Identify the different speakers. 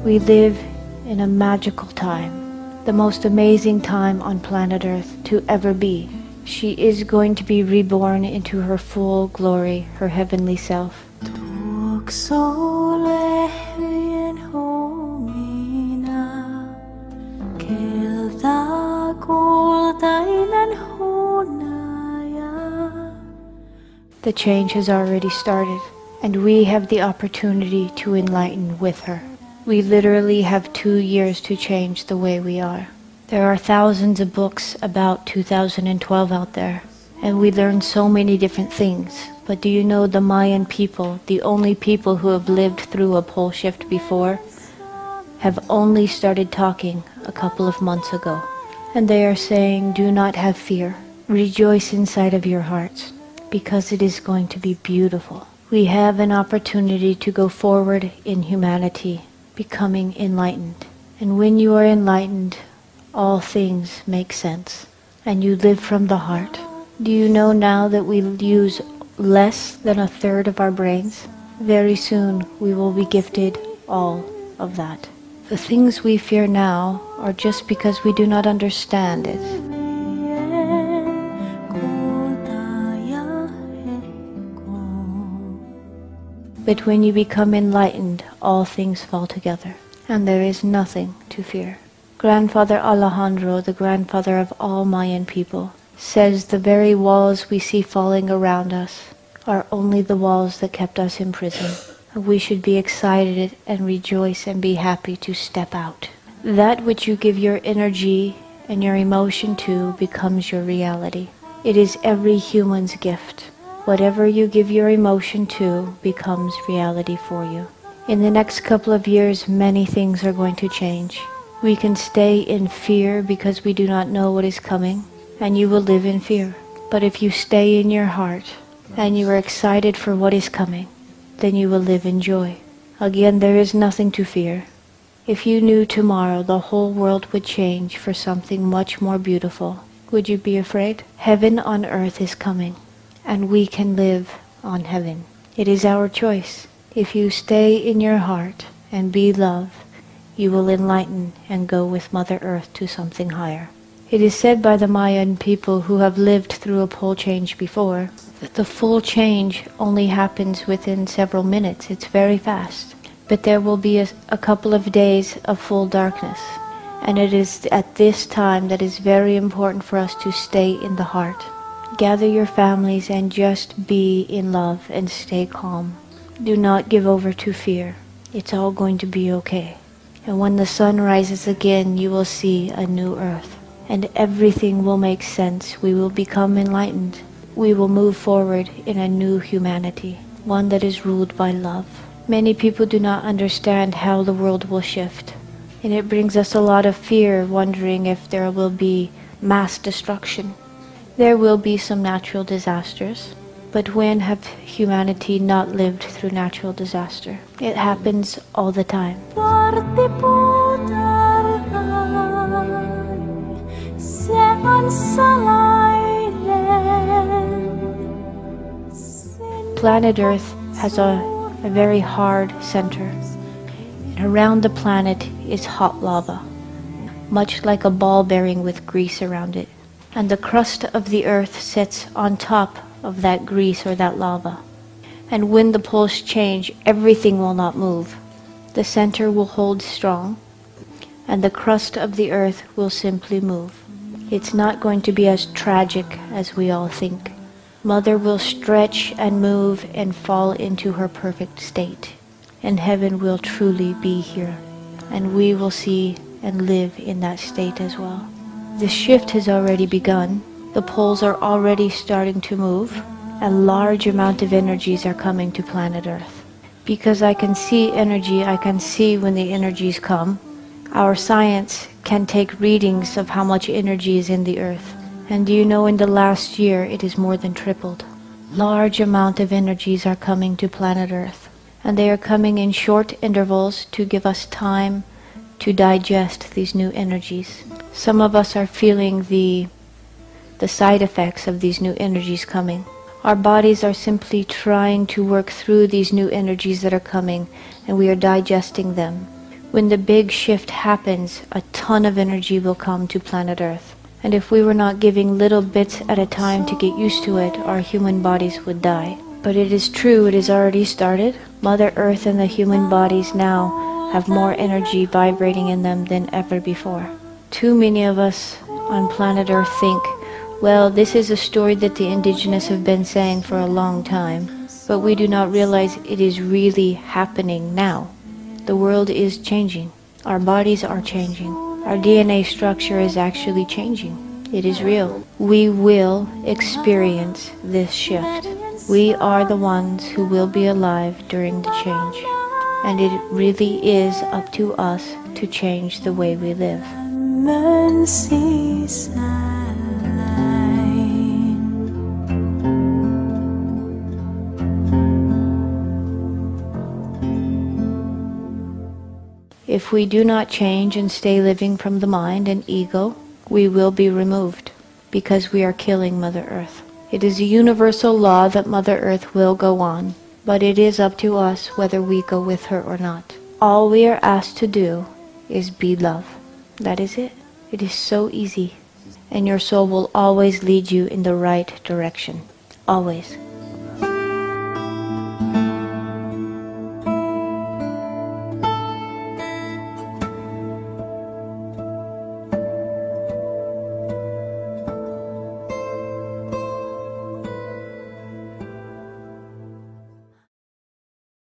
Speaker 1: We live in a magical time, the most amazing time on planet Earth to ever be. She is going to be reborn into her full glory, her heavenly self. The change has already started, and we have the opportunity to enlighten with her. We literally have 2 years to change the way we are. There are thousands of books about 2012 out there, and we learn so many different things. But do you know the Mayan people, the only people who have lived through a pole shift before, have only started talking a couple of months ago. And they are saying, do not have fear. Rejoice inside of your hearts, because it is going to be beautiful. We have an opportunity to go forward in humanity, becoming enlightened. And when you are enlightened, all things make sense, and you live from the heart. Do you know now that we use less than a third of our brains? Very soon we will be gifted all of that. The things we fear now are just because we do not understand it. But when you become enlightened, all things fall together, and there is nothing to fear. Grandfather Alejandro, the grandfather of all Mayan people, says the very walls we see falling around us are only the walls that kept us in prison. We should be excited and rejoice and be happy to step out. That which you give your energy and your emotion to becomes your reality. It is every human's gift. Whatever you give your emotion to becomes reality for you. In the next couple of years, many things are going to change. We can stay in fear because we do not know what is coming, and you will live in fear. But if you stay in your heart and you are excited for what is coming, then you will live in joy. Again, there is nothing to fear. If you knew tomorrow the whole world would change for something much more beautiful, would you be afraid? Heaven on earth is coming, and we can live on heaven. It is our choice. If you stay in your heart and be love, you will enlighten and go with Mother Earth to something higher. It is said by the Mayan people who have lived through a pole change before that the full change only happens within several minutes. It's very fast. But there will be a couple of days of full darkness. And it is at this time that is very important for us to stay in the heart. Gather your families and just be in love and stay calm. Do not give over to fear. It's all going to be okay. And when the sun rises again, you will see a new earth. And everything will make sense. We will become enlightened. We will move forward in a new humanity, one that is ruled by love. Many people do not understand how the world will shift. And it brings us a lot of fear, wondering if there will be mass destruction. There will be some natural disasters. But when have humanity not lived through natural disaster? It happens all the time. Planet Earth has a very hard center. And around the planet is hot lava, much like a ball bearing with grease around it. And the crust of the Earth sits on top of that grease or that lava. And when the poles change, everything will not move. The center will hold strong, and the crust of the Earth will simply move. It's not going to be as tragic as we all think. Mother will stretch and move and fall into her perfect state. And heaven will truly be here. And we will see and live in that state as well. The shift has already begun. The poles are already starting to move. A large amount of energies are coming to planet Earth. Because I can see energy, I can see when the energies come. Our science can take readings of how much energy is in the Earth. And do you know, in the last year it is more than tripled. Large amount of energies are coming to planet Earth. And they are coming in short intervals to give us time to digest these new energies. Some of us are feeling the side effects of these new energies coming. Our bodies are simply trying to work through these new energies that are coming, and we are digesting them. When the big shift happens, a ton of energy will come to planet Earth. And if we were not giving little bits at a time to get used to it, our human bodies would die. But it is true, it has already started. Mother Earth and the human bodies now have more energy vibrating in them than ever before. Too many of us on planet Earth think, well, this is a story that the indigenous have been saying for a long time. But we do not realize it is really happening now. The world is changing. Our bodies are changing. Our DNA structure is actually changing. It is real. We will experience this shift. We are the ones who will be alive during the change. And it really is up to us to change the way we live. If we do not change and stay living from the mind and ego, we will be removed, because we are killing Mother Earth. It is a universal law that Mother Earth will go on, but it is up to us whether we go with her or not. All we are asked to do is be love. That is it. It is so easy. And your soul will always lead you in the right direction. Always.